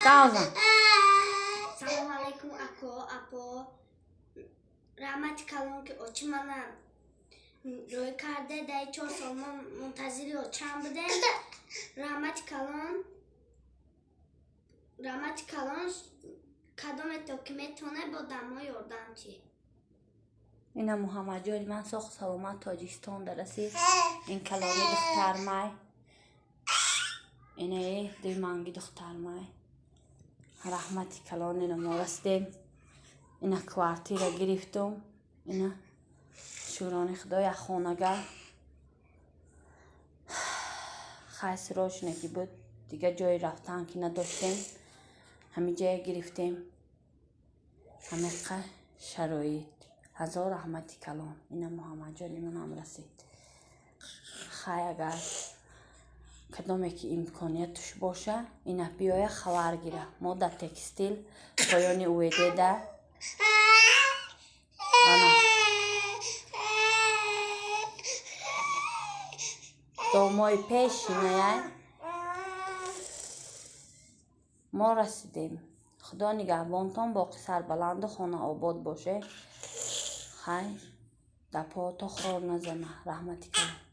1000. Assalomu alaykum apo. Rahmat kalon ki ochi mana ro'y karde dai 4 سال من منتظری و چند بوده. rahmat kalon کدام دکمنتونه با دمای یاردم چی؟ اینا محمد جان من ساخت سلامت تاجیکستان درسی این کلامی دختر مای اینه دوی منگی دختر مای رحمتی کلان اینا ما رستیم اینا کوارتی را گرفتم اینا شورانی خدای خانگاه خیس راش نکی بود دیگه جای رفتن که نداشتیم همه جای گرفتیم همه شرایط هزار رحمتی کلان اینا محمد جانی من هم رسید خیلی اگر کدامی که امکانیت توش باشه اینا بیایه خبر گیره ما در تکستیل پایانی اویده ده دومای پیش اینه ما رسیدیم خدا نگهبانتان باقی سربلند خانه آباد باشه خیر در پا تا خور نزنه رحمتی کنه